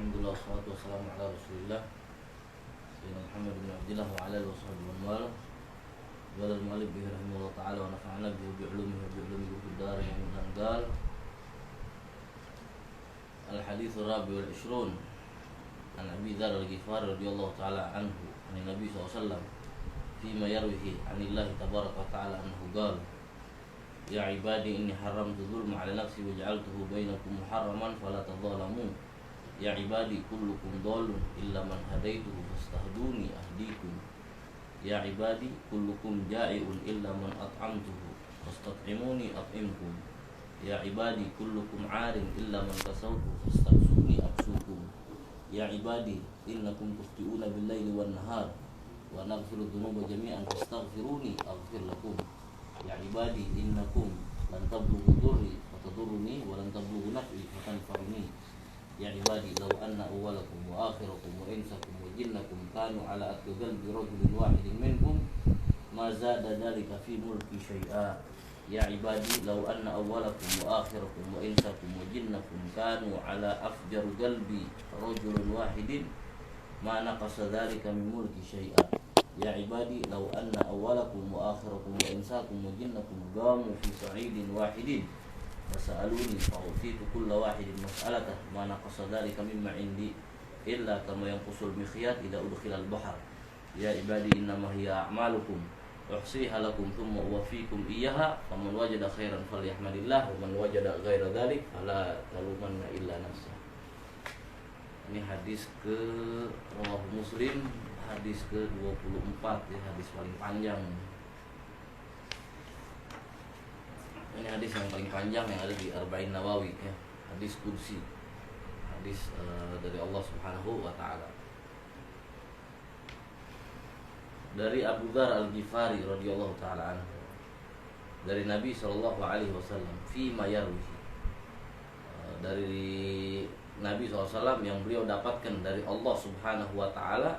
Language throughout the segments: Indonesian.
Alhamdulillah wassalatu wassalamu ala Rasulillah Sayyidina Muhammad bin Abdillah wa ala alihi wa sahbihi wa man wala al-mu'allif bihi rahimahullah ta'ala wa nafa'ana bi'ulumihi wa bi'ulumihi fid darin amin. Qala al-hadits ar-rabi' wal 20 an Abi Dzar al-Ghifari radhiyallahu ta'ala anhu an Nabi sallallahu alaihi wasallam fima yarwihi 'anillahi tabaraka wa ta'ala anhu qala ya ibadi inni haramtu dzulma 'ala nafsi wa ja'altuhu bainakum muharraman fala tadhalamu. Ya ibadi kullukum dhalun illa man hadaituhu fastahduni ahdikum. Ya ibadi kullukum ja'iun illa man at'amtuhu fastat'imuni at'imkum. Ya ibadi kullukum 'arin illa man kasawtu fastaksuni aksukum. Ya ibadi innakum tukhti'una bil-laili wan-nahar wa naghfiru dhunuba jami'an fastaghfiruni aghfir lakum. Ya ibadi innakum lan tablughu dhurri fatadurruni wa lan tablughu naf'i fatanfa'uni. Ya ibadi law anna awwalakum wa akhirakum wa insakum wa jinnakum kanu ala atqi qalbi rajulin wahidin minkum ma zada dhalika fi mulki syai'a. Ya ibadi law anna awwalakum wa akhirakum wa insakum wa jinnakum kanu ala afjar qalbi rajulin wahidin ma naqasa dhalika min mulki syai'a. Ya ibadi law anna awwalakum wa akhirakum wa insakum wa jinnakum qamu fi sa'idin wahidin wasa'aluni fa'utitu kulla wahidin mas'alatah ma naqasa dhalika mimma indi illa kama yanqusul mikhyat idza udkhila al-bahr. Ya ibadi innama hiya a'malukum uhsiha lakum thumma uwaffikum iyyaha faman wajada khairan falyahmadillah wa man wajada ghaira dhalik fala talumanna illa nafsah. Ini hadis ke Rawahu Muslim, hadis ke-24 ya, hadis paling panjang. Ini hadis yang paling panjang yang ada di Arba'in Nawawi ya, hadis kursi, hadis dari Allah Subhanahu wa taala. Dari Abu Dzar al-Ghifari radhiyallahu taala anhu, dari Nabi sallallahu alaihi wasallam fima yarwihi, dari Nabi SAW yang beliau dapatkan dari Allah Subhanahu wa taala,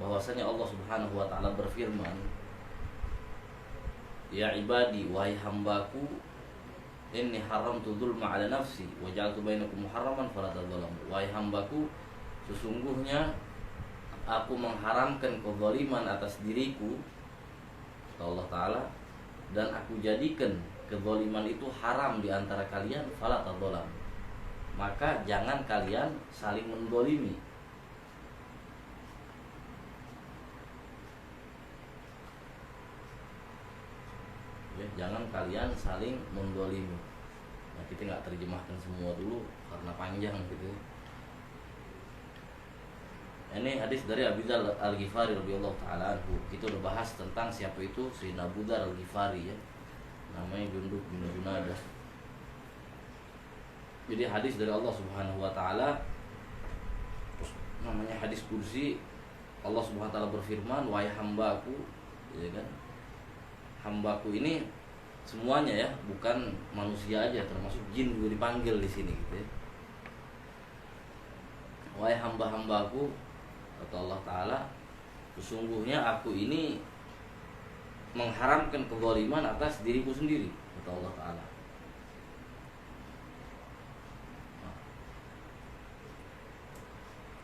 bahwasanya Allah Subhanahu wa taala berfirman, ya ibadi wahai hambaku, inni haramtu dzulma 'ala nafsi wa ja'altu bainakum muharraman fala tadzalamu. Wahai hambaku, sesungguhnya aku mengharamkan kezaliman atas diriku, kata Allah taala, dan aku jadikan kezaliman itu haram di antara kalian, fala tadzalamu. Maka jangan kalian saling mendolimi. Ya, jangan kalian saling mendolimi. Nah, kita nggak terjemahkan semua dulu karena panjang gitu. Ini hadis dari Abi Dzar al-Ghifari radhiyallahu taala anhu. Kita udah bahas tentang siapa itu Sayyidina Abu Dzar al-Ghifari ya. Namanya Jundub bin Junadah. Jadi hadis dari Allah Subhanahu wa taala, namanya hadis kursi. Allah Subhanahu wa taala berfirman, wahai hambaku, ya kan? Hambaku ini semuanya ya, bukan manusia aja, termasuk jin juga dipanggil di sini gitu ya. Wahai hamba-hambaku, kata Allah taala, sesungguhnya aku ini mengharamkan kezaliman atas diriku sendiri, kata Allah taala.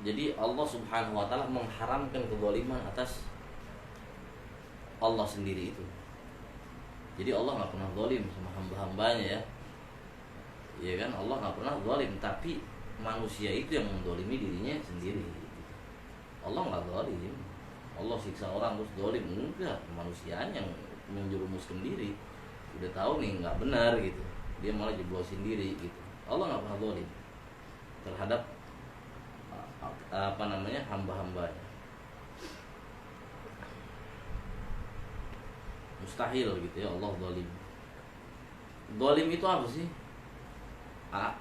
Jadi Allah Subhanahu wa taala mengharamkan kezaliman atas Allah sendiri itu. Jadi Allah nggak pernah zalim sama hamba-hambanya ya. Iya kan, Allah nggak pernah zalim, tapi manusia itu yang mendolimi dirinya sendiri. Allah nggak zalim. Allah siksa orang terus zalim, enggak, manusianya yang menjerumuskan diri. Udah tahu nih nggak benar gitu, dia malah jeblosin diri gitu. Allah nggak pernah zalim terhadap hamba-hambanya. Mustahil gitu ya Allah zalim. Zalim itu apa sih?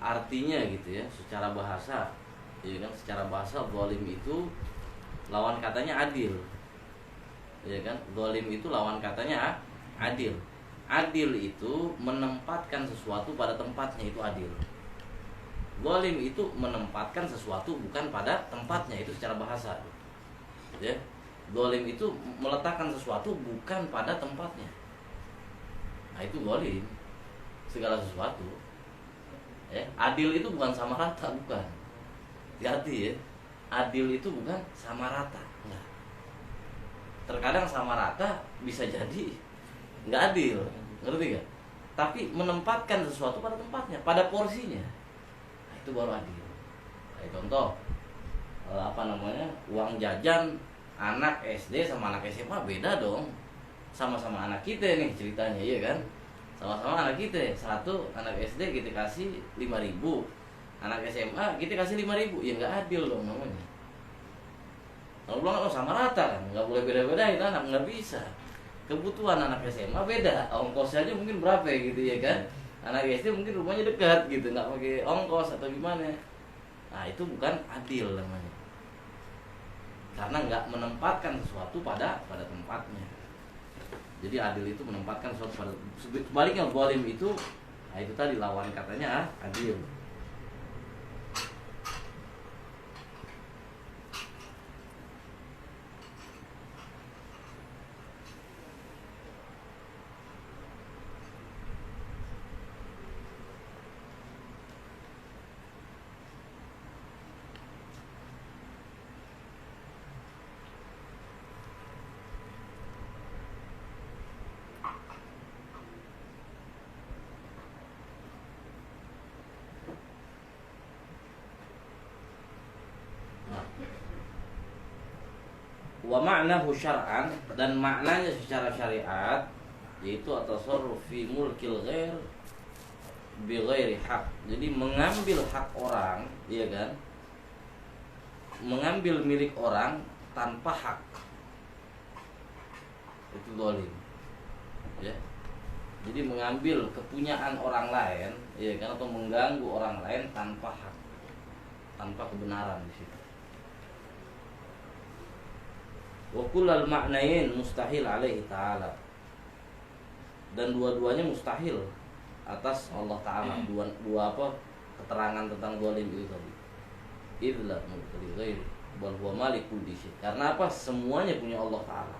Artinya gitu ya, secara bahasa, ya kan, secara bahasa zalim itu lawan katanya adil. Ya kan? Zalim itu lawan katanya adil. Adil itu menempatkan sesuatu pada tempatnya, itu adil. Zalim itu menempatkan sesuatu bukan pada tempatnya, itu secara bahasa. Ya. Zalim itu meletakkan sesuatu bukan pada tempatnya. Nah, itu zalim. Segala sesuatu. Ya, adil itu bukan sama rata, bukan. Hati-hati ya. Adil itu bukan sama rata. Enggak. Terkadang sama rata bisa jadi nggak adil, ngerti gak? Tapi menempatkan sesuatu pada tempatnya, pada porsinya, nah, itu baru adil. Kayak contoh, uang jajan anak SD sama anak SMA beda dong. Sama-sama anak kita nih ceritanya, iya kan? Sama-sama anak kita. Satu anak SD kita kasih 5.000, anak SMA kita kasih 5.000, ya nggak adil dong namanya. Kalau bilang sama rata kan, nggak boleh beda-bedain anak, nggak bisa. Kebutuhan anak SMA beda, ongkosnya aja mungkin berapa ya gitu ya kan. Anak SD mungkin rumahnya dekat gitu, nggak pakai ongkos atau gimana. Nah itu bukan adil namanya, karena nggak menempatkan sesuatu pada tempatnya. Jadi adil itu menempatkan sesuatu pada, sebaliknya zalim itu, nah itu tadi lawan katanya adil. Wa ma'nahu syar'an, dan maknanya secara syariat yaitu at-tasarruf fi mulkil ghair bi ghairi haq. Jadi mengambil hak orang, iya kan? Mengambil milik orang tanpa hak. Itu zalim. Ya. Jadi mengambil kepunyaan orang lain, iya kan, atau mengganggu orang lain tanpa hak, tanpa kebenaran di situ. Wa kullal ma'nain mustahil alaihi ta'ala, dan dua-duanya mustahil atas Allah Ta'ala. Dua keterangan tentang zalim itu tadi. Idla mulkul ghairi bal huwa malikul syai'. Karena apa? Semuanya punya Allah Ta'ala.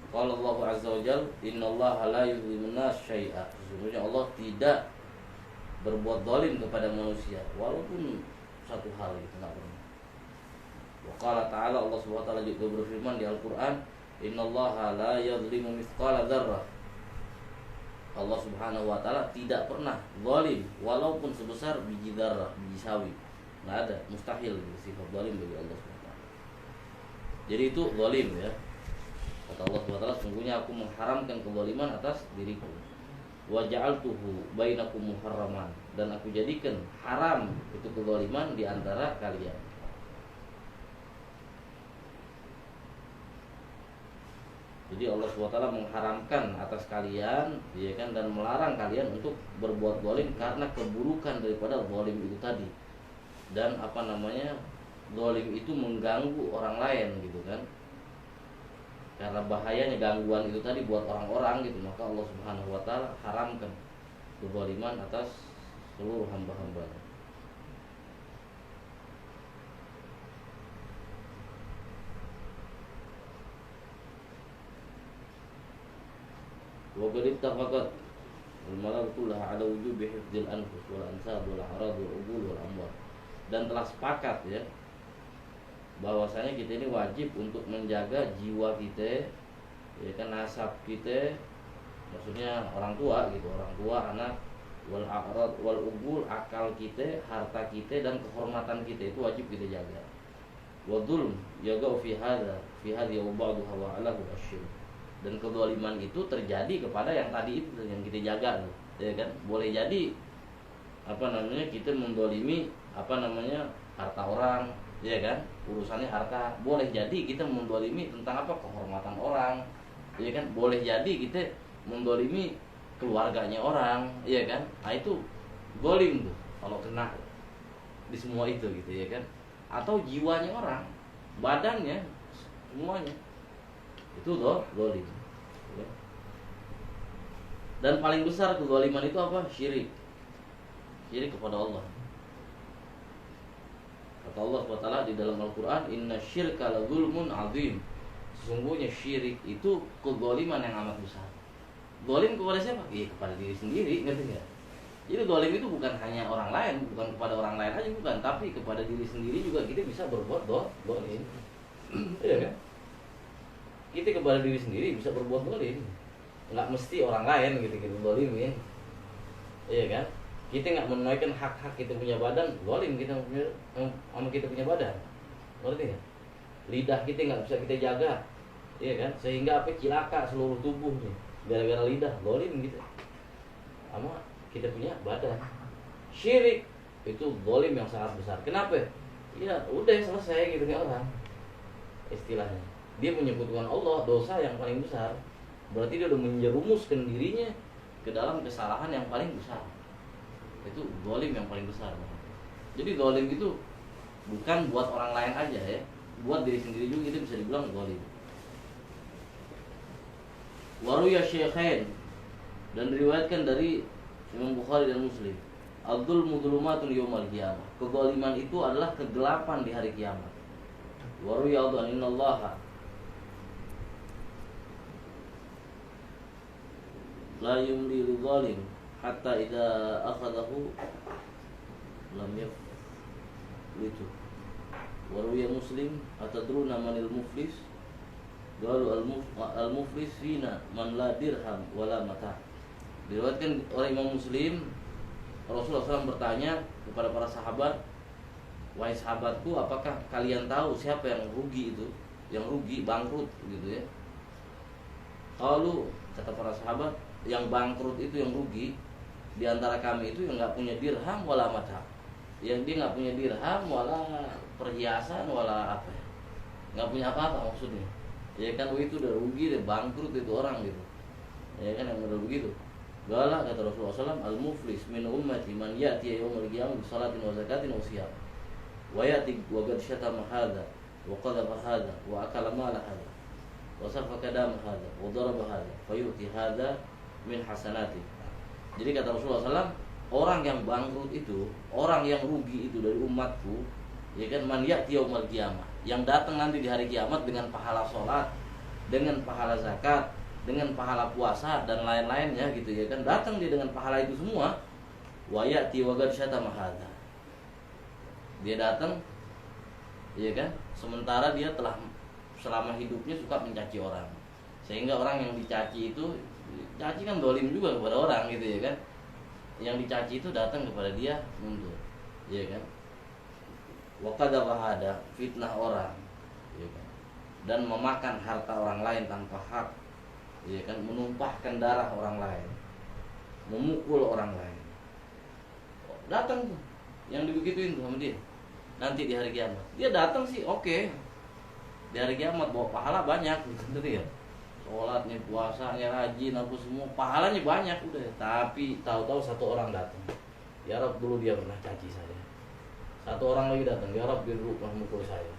Qala Allah Azza wa Jalla, innallaha la yuzlimun nas syai'a. Sesungguhnya Allah tidak berbuat zalim kepada manusia walaupun satu hal itu enggak pernah. Wa qala ta'ala, Allah Subhanahu wa taala juga berfirman di Al-Qur'an, innallaha la yuzlimu mithqala dzarrah. Allah Subhanahu wa taala tidak pernah zalim walaupun sebesar biji dzarrah, biji sawi. Enggak ada, mustahil sifat zalim bagi Allah Subhanahu wa taala. Jadi itu zalim ya. Kata Allah SWT, sungguhnya aku mengharamkan kezaliman atas diriku. Wa ja'altuhu bainakum muharraman, dan aku jadikan haram itu kezaliman di antara kalian. Jadi Allah SWT mengharamkan atas kalian, ya kan, dan melarang kalian untuk berbuat zalim karena keburukan daripada zalim itu tadi. Dan zalim itu mengganggu orang lain gitu kan. Karena bahayanya gangguan itu tadi buat orang-orang gitu, maka Allah Subhanahu wa taala haramkan kezaliman atas seluruh hamba-hambanya. Wa qad ittafaqat al-malal kullaha ala wujubi hifdzil anfus wal ansab wal a'rad wal ubul wal amwal. Dan telah sepakat ya bahwasanya kita ini wajib untuk menjaga jiwa kita, ya kan, nasab kita, maksudnya orang tua gitu, orang tua, anak, wal a'rad wal ubul, akal kita, harta kita, dan kehormatan kita itu wajib kita jaga. Wa dzulm yaga fi hadhi wa ba'dahu wa alahu asyir. Dan kezaliman itu terjadi kepada yang tadi itu yang kita jaga tuh, ya kan. Boleh jadi kita mendolimi harta orang, ya kan, urusannya harta. Boleh jadi kita mendolimi tentang kehormatan orang, ya kan. Boleh jadi kita mendolimi keluarganya orang, ya kan. Nah itu zalim tuh kalau kena di semua itu gitu, ya kan. Atau jiwanya orang, badannya, semuanya itu zalim, ya. Dan paling besar kezaliman itu syirik kepada Allah. Kata Allah SWT di dalam Al-Quran, inna syirka la zulmun azim. Sesungguhnya syirik itu kezaliman yang amat besar. Zalim kepada siapa? Iya, kepada diri sendiri, ngerti nggak? Jadi zalim itu bukan hanya orang lain, bukan kepada orang lain aja bukan, tapi kepada diri sendiri juga kita bisa berbuat zalim. Iya kan? Kita kepada diri sendiri bisa berbuat zalim. Nggak mesti orang lain gitu zalimin. Iya kan? Kita nggak menunaikan hak-hak kita punya badan, zalim kita punya sama kita punya badan. Ngerti nggak? Lidah kita nggak bisa kita jaga, iya kan? Sehingga apa? Cilaka seluruh tubuh nih, gara-gara lidah, zalim gitu. Sama kita punya badan. Syirik itu zalim yang sangat besar. Kenapa? Ya udah selesai gitu nih orang. Istilahnya, dia menyebutkan Allah dosa yang paling besar. Berarti dia udah menjerumuskan dirinya ke dalam kesalahan yang paling besar. Itu zalim yang paling besar. Jadi zalim itu bukan buat orang lain aja ya, buat diri sendiri juga itu bisa dibilang zalim. Waruya Syekhain, dan diriwayatkan dari Imam Bukhari dan Muslim, Al-dzulmu dzulumatun yaumal qiyamah. Kezaliman itu adalah kegelapan di hari kiamat. Waruya innallaha la yumli lidzalim hatta idza akhadahu lam yaflitu. Waruya Muslim, atadruna manil muflis? Qalu al-muflis fina man la dirham wala mata. Diriwayatkan oleh Imam Muslim, Rasulullah SAW bertanya kepada para sahabat, wahai sahabatku, apakah kalian tahu siapa yang rugi itu, yang rugi, bangkrut gitu ya? Kalau kata para sahabat, yang bangkrut itu, yang rugi di antara kami itu yang nggak punya dirham wala mata, yang dia nggak punya dirham wala perhiasan wala apa ya, nggak punya apa-apa maksudnya. Ya kan, itu udah rugi, udah bangkrut itu orang gitu. Ya kan, yang udah begitu. Gala kata Rasulullah SAW, al-muflis min ummati man ya'ti yawmal qiyamah bi salatin wa zakatin wa siyam. Wa ya'ti wa qad syatama hadha wa qadhafa hadha wa akala mala hadha wa safaka dam hadha wa daraba hadha fa yu'ti hadha min hasanati. Jadi kata Rasulullah SAW, orang yang bangkrut itu, orang yang rugi itu dari umatku, ya kan, man ya'ti yawmal qiyamah, yang datang nanti di hari kiamat dengan pahala sholat, dengan pahala zakat, dengan pahala puasa dan lain-lainnya gitu ya kan, datang dia dengan pahala itu semua. Wa ya'ti wa qad syatama hadha, dia datang ya kan, sementara dia telah selama hidupnya suka mencaci orang, sehingga orang yang dicaci itu, caci kan dolim juga kepada orang gitu ya kan, yang dicaci itu datang kepada dia mundur ya kan, wa qadhafa hadha, fitnah orang ya kan, dan memakan harta orang lain tanpa hak ya kan, menumpahkan darah orang lain, memukul orang lain. Datang tuh yang dibegituin tuh sama dia nanti di hari kiamat. Dia datang sih oke, di hari kiamat bawa pahala banyak gitu ya, sholatnya, puasanya, rajin apa semua, pahalanya banyak udah. Tapi tahu-tahu satu orang datang, ya Rabb, dulu dia pernah caci saya. Satu orang lagi datang, ya Rabb, dia dulu pernah mukul saya.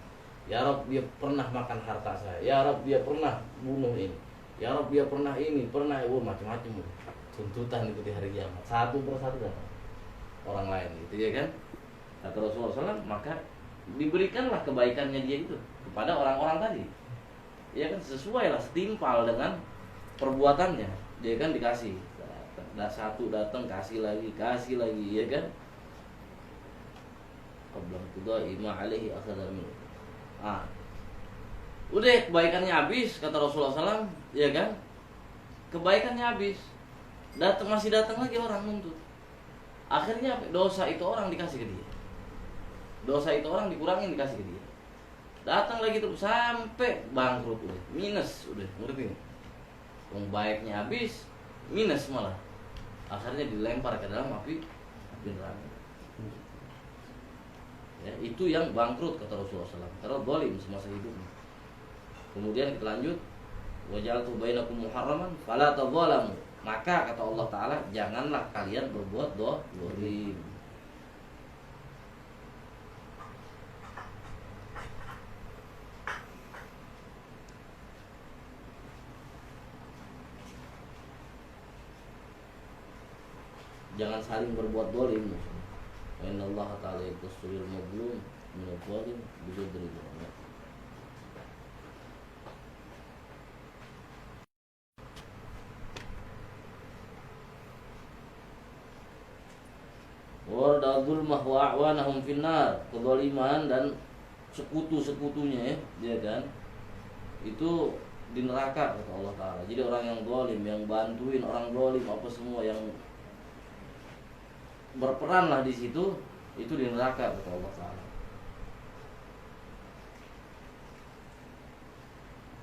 Ya Rabb, dia pernah makan harta saya. Ya Rabb, dia pernah bunuh ini. Ya Rabb, dia pernah ini, pernah macam-macam. Tuntutan itu di hari kiamat, satu persatu datang orang lain gitu ya kan. Kata Rasulullah SAW, maka diberikanlah kebaikannya dia itu kepada orang-orang tadi ya kan, sesuai lah, setimpal dengan perbuatannya dia kan, dikasih. Satu datang kasih lagi ya kan. Qabla tudai ma alaihi akhadha min. Udah kebaikannya habis kata Rasulullah SAW ya kan, kebaikannya habis, masih datang lagi orang nuntut. Akhirnya dosa itu orang dikasih ke dia, dosa itu orang dikurangin dikasih ke dia. Datang lagi terus sampai bangkrut udah, minus udah, ngerti nggak? Yang baiknya habis, minus malah. Akhirnya dilempar ke dalam api neraka. Ya, itu yang bangkrut kata Rasulullah SAW, karena zalim semasa hidupnya. Kemudian kita lanjut, wajaltu bainakum muharraman fala tadzalamu. Maka kata Allah Ta'ala, janganlah kalian berbuat zalim. Jangan saling berbuat zalim. Inna Allah Ta'ala yaqsulul mazlum min adh-dhalim bi ghadri. dzulmah wa a'wanahum finnar, kezaliman dan sekutu-sekutunya ya kan, itu di neraka kata Allah Ta'ala. Jadi orang yang zalim, yang bantuin orang zalim apa semua yang berperan lah di situ, itu di neraka kata Allah Ta'ala.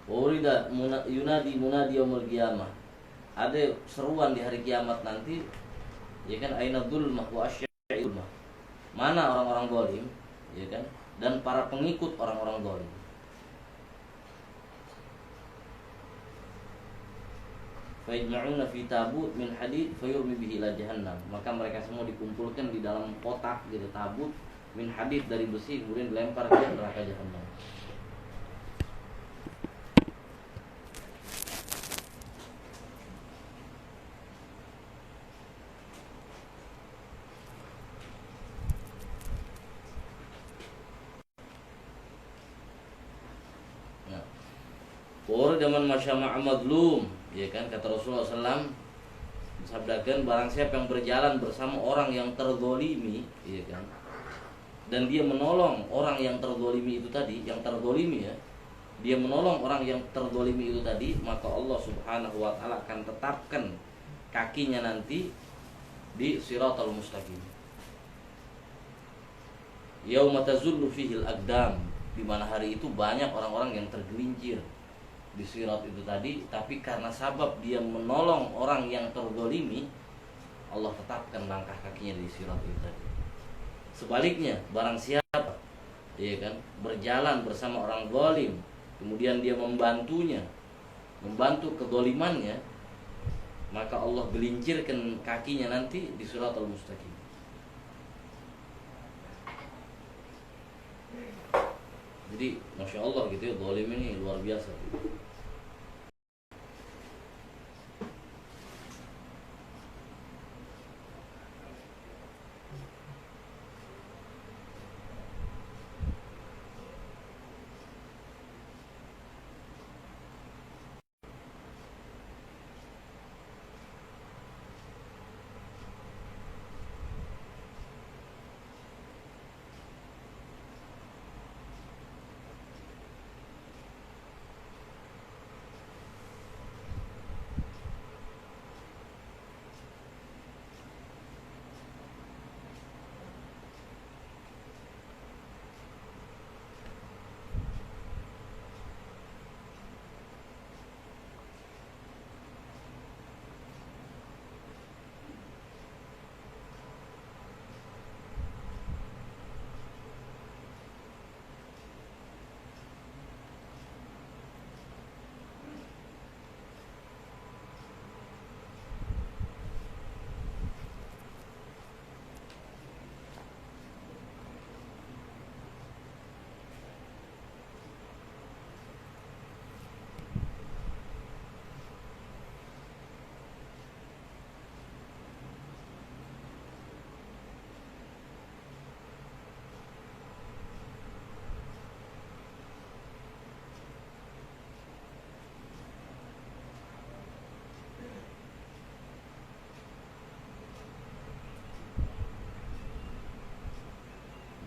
Urida yunadi munadi yaumul qiyamah. Ada seruan di hari kiamat nanti, ya kan, aina dzulmah wa asya'il dzulmah. Mana orang-orang zalim, ya kan, dan para pengikut orang-orang zalim. Fayajma'una fi tabut min hadid fayurmi bihi ila jahannam. Maka mereka semua dikumpulkan di dalam kotak gitu, tabut min hadid dari besi, kemudian dilempar ke neraka jahannam. Por zaman masyama' madlum, ya kan, kata Rasulullah SAW sabdakan, barang siapa yang berjalan bersama orang yang terzolimi, ya kan, dan dia menolong orang yang terzolimi itu tadi, yang terzolimi ya, dia menolong orang yang terzolimi itu tadi, maka Allah Subhanahu wa Ta'ala akan tetapkan kakinya nanti di Shiratal Mustaqim. Yauma tazullu fihil aqdam, di mana hari itu banyak orang-orang yang tergelincir di sirat itu tadi, tapi karena sabab dia menolong orang yang terzalimi, Allah tetapkan langkah kakinya di sirat itu tadi. Sebaliknya, barang siapa, ya kan, berjalan bersama orang zalim, kemudian dia membantunya, membantu kezalimannya, maka Allah gelincirkan kakinya nanti di Shiratal Mustaqim. Jadi, masya Allah gitu ya, zalim ini luar biasa.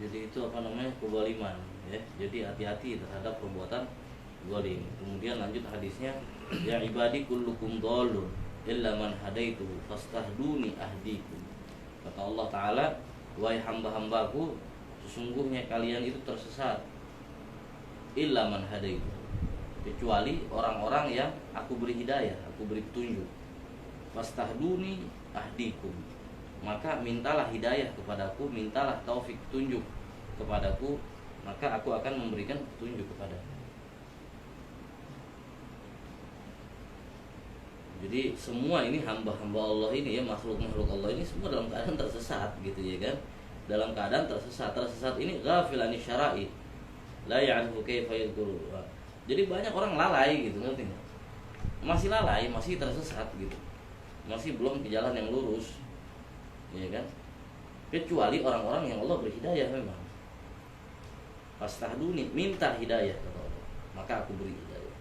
Jadi itu apa namanya, kezaliman ya. Jadi hati-hati terhadap perbuatan zalim. Kemudian lanjut hadisnya, ya ibadi kullukum dhalun illa man hadaitu fastahduni ahdikum. Kata Allah Ta'ala, wahai hamba-hambaku, sesungguhnya kalian itu tersesat, illa man hadaitu, kecuali orang-orang yang aku beri hidayah, aku beri petunjuk. Fastahduni ahdikum, maka mintalah hidayah kepadaku, mintalah taufik petunjuk kepadaku, maka aku akan memberikan petunjuk kepadamu. Jadi semua ini hamba-hamba Allah ini ya, makhluk-makhluk Allah ini semua dalam keadaan tersesat gitu ya kan. Dalam keadaan tersesat. Tersesat ini ghafilani syara'i, la ya'rifu kaifa yadhkuru. Jadi banyak orang lalai gitu, ngerti enggak? Masih lalai, masih tersesat gitu. Masih belum ke jalan yang lurus. Ya kan? Kecuali orang-orang yang Allah beri hidayah memang. Fastahduni, minta hidayah kata Allah, maka aku beri hidayah.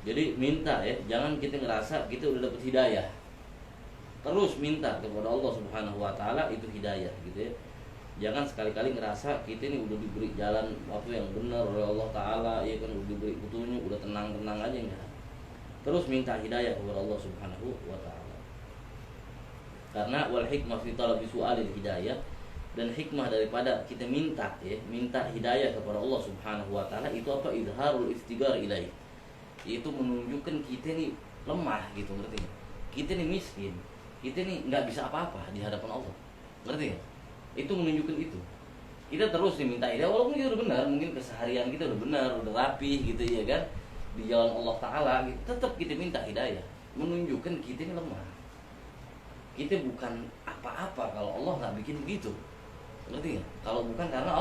Jadi minta ya, jangan kita ngerasa kita udah dapat hidayah. Terus minta kepada Allah Subhanahu wa taala itu hidayah gitu ya. Jangan sekali-kali ngerasa kita ini udah diberi jalan yang benar oleh Allah taala, ya kan, udah diberi petunjuk, udah tenang-tenang aja enggak. Terus minta hidayah kepada Allah Subhanahu wa taala. Karena wal hikmah fi talabi su'alil hidayah, dan hikmah daripada kita minta hidayah kepada Allah Subhanahu wa taala itu apa? Idharul iftigar ilaih. Itu menunjukkan kita ini lemah gitu, ngerti gak? Kita ini miskin, kita ini nggak bisa apa-apa di hadapan Allah, ngerti gak? Itu menunjukkan itu. Kita terus minta hidayah walaupun kita udah benar, mungkin keseharian kita udah benar, udah rapih gitu ya kan, di jalan Allah Taala gitu, tetap kita minta hidayah, menunjukkan kita ini lemah. Kita bukan apa-apa kalau Allah nggak bikin begitu, ngerti gak? Kalau bukan karena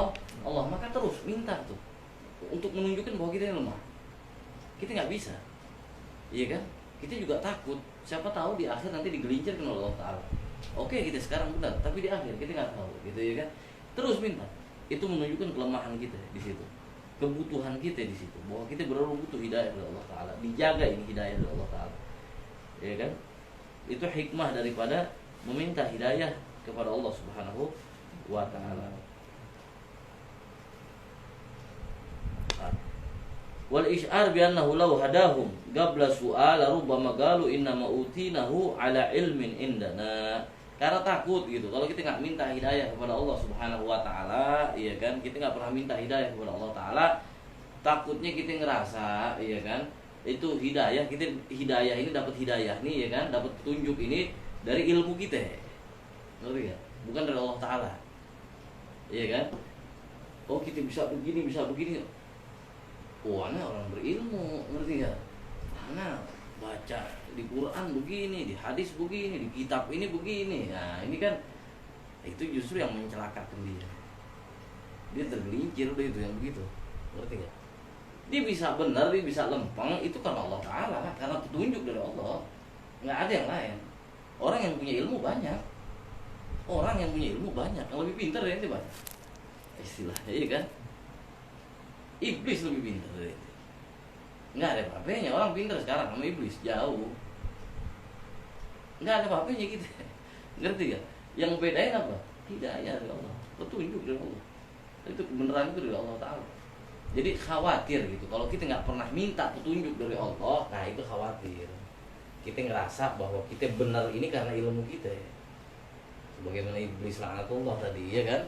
Allah, maka terus minta tuh untuk menunjukkan bahwa kita ini lemah. Kita nggak bisa, iya kan? Kita juga takut. Siapa tahu di akhir nanti digelincirkan oleh Allah Taala. Oke, kita sekarang benar, tapi di akhir kita nggak tahu, gitu ya kan? Terus minta. Itu menunjukkan kelemahan kita di situ, kebutuhan kita di situ, bahwa kita benar-benar butuh hidayah dari Allah Taala. Dijaga ini hidayah dari Allah Taala, ya kan? Itu hikmah daripada meminta hidayah kepada Allah Subhanahu wa Taala. Wal isy'ar bi annahu law hadahum qabla su'al rubbama qalu inna ma utinahu ala ilmin indana. Karena takut gitu. Kalau kita nggak minta hidayah kepada Allah Subhanahu wa taala, iya kan? Kita nggak pernah minta hidayah kepada Allah taala, takutnya kita ngerasa, iya kan? Itu hidayah, kita hidayah ini dapat hidayah nih, ya kan? Dapat petunjuk ini dari ilmu kita. Ngerti ya? Bukan dari Allah taala. Iya kan? Oh, kita bisa begini, bisa begini. Oh, anak orang berilmu, ngerti ya? Anak baca di Quran begini, di hadis begini, di kitab ini begini. Nah, ini kan itu justru yang mencelakakan dia. Dia tergelincir udah itu yang begitu, ngerti gak? Dia bisa benar, dia bisa lempeng, itu karena Allah Ta'ala, karena petunjuk dari Allah. Nggak ada yang lain. Orang yang punya ilmu banyak. Orang yang punya ilmu banyak, yang lebih pintar dari itu banyak. Istilahnya, iya kan? Iblis lebih pintar dari itu. Nggak ada apa-apanya, orang pintar sekarang sama iblis, jauh. Nggak ada apa-apanya gitu. Ngerti gak? Yang bedain apa? Hidayah dari Allah, petunjuk dari Allah. Itu kebenaran itu dari Allah Ta'ala. Jadi khawatir gitu, kalau kita nggak pernah minta petunjuk dari Allah, nah itu khawatir. Kita ngerasa bahwa kita benar ini karena ilmu kita. Sebagaimana iblis laknatullah tadi, ya kan?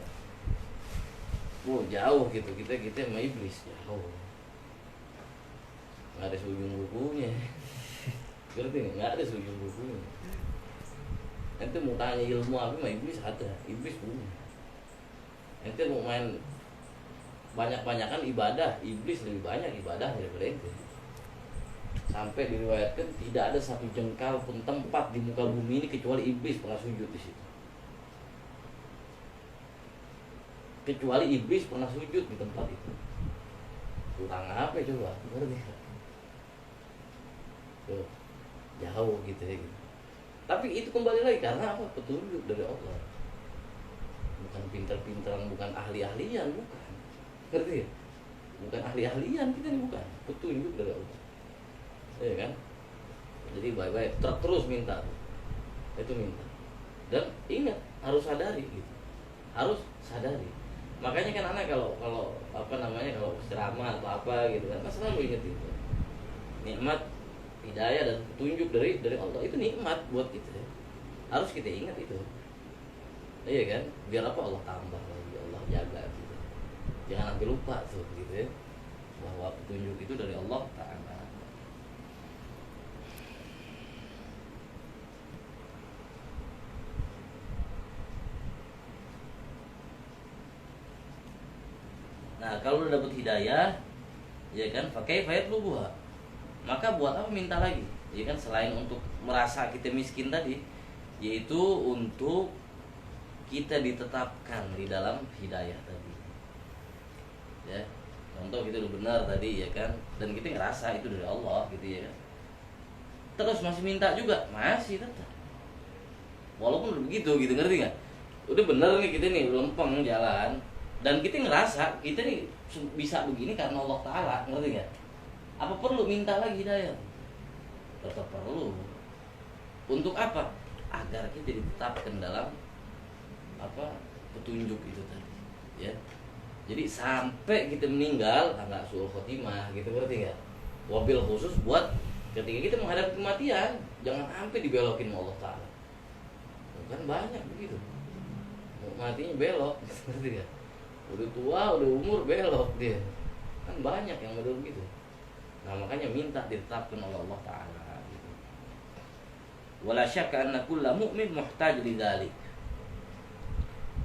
Oh, jauh gitu, kita sama iblis jauh. Nggak ada seujung bukunya. Ngerti nggak ada seujung bukunya. Nanti mau tanya ilmu apa mah iblis ada, iblis punya. Nanti mau main banyak-banyakan ibadah, iblis lebih banyak ibadah daripada itu. Sampai diriwayatkan tidak ada satu jengkal pun tempat di muka bumi ini kecuali iblis pernah sujud di situ. Kecuali iblis pernah sujud di tempat itu. Kurang apa coba? Ngerti? Tuh, jauh gitu ya gitu. Tapi itu kembali lagi karena apa? Petunjuk dari Allah. Bukan pintar-pintaran, bukan ahli-ahlian, bukan. Ngerti ya? Bukan ahli-ahlian kita ini, bukan. Petunjuk dari Allah. Iya kan? Jadi baik-baik terus minta. Itu minta. Dan ingat, harus sadari gitu. Harus sadari. Makanya kan anak kalau apa namanya, kalau ceramah atau apa gitu kan, mas selalu ingat itu. Nikmat hidayah dan petunjuk dari Allah itu nikmat buat kita. Harus kita ingat itu. Iya kan? Biar apa? Allah tambah lagi, Allah jaga gitu. Jangan sampai lupa tuh gitu ya. Bahwa petunjuk itu dari Allah Ta'ala. Nah, kalau udah dapat hidayah, ya kan, pakai fayat lubuha. Maka buat apa minta lagi? Ya kan, selain untuk merasa kita miskin tadi, yaitu untuk kita ditetapkan di dalam hidayah tadi. Ya, contoh kita udah benar tadi, ya kan, dan kita ngerasa itu dari Allah, gitu ya kan. Terus masih minta juga, masih tetap. Walaupun udah begitu, gitu, ngerti nggak? Udah benar nih kita nih lempeng jalan. Dan kita ngerasa kita nih bisa begini karena Allah Ta'ala, ngerti gak? Apa perlu minta lagi hidayah? Tetap perlu. Untuk apa? Agar kita ditetapkan dalam petunjuk itu tadi, ya. Jadi sampai kita meninggal nggak suul khotimah gitu, berarti nggak? Wabil khusus buat ketika kita menghadapi kematian, jangan sampai dibelokin sama Allah Ta'ala. Kan banyak begitu, matinya belok, ngerti nggak? Udah tua, udah umur belok dia, kan banyak yang model begitu. Nah makanya minta ditetapkan oleh Allah Ta'ala gitu. Wala syakka anna kulla mu'min muhtaj lidzalik.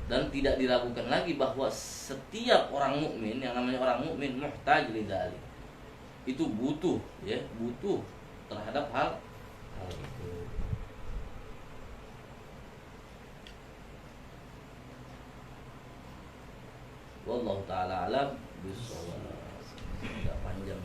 Dan tidak diragukan lagi bahwa setiap orang mukmin, yang namanya orang mukmin muhtaj lidzalik, itu butuh, ya, butuh terhadap hal itu. Wallahu taala alam bisawab. Agak panjang.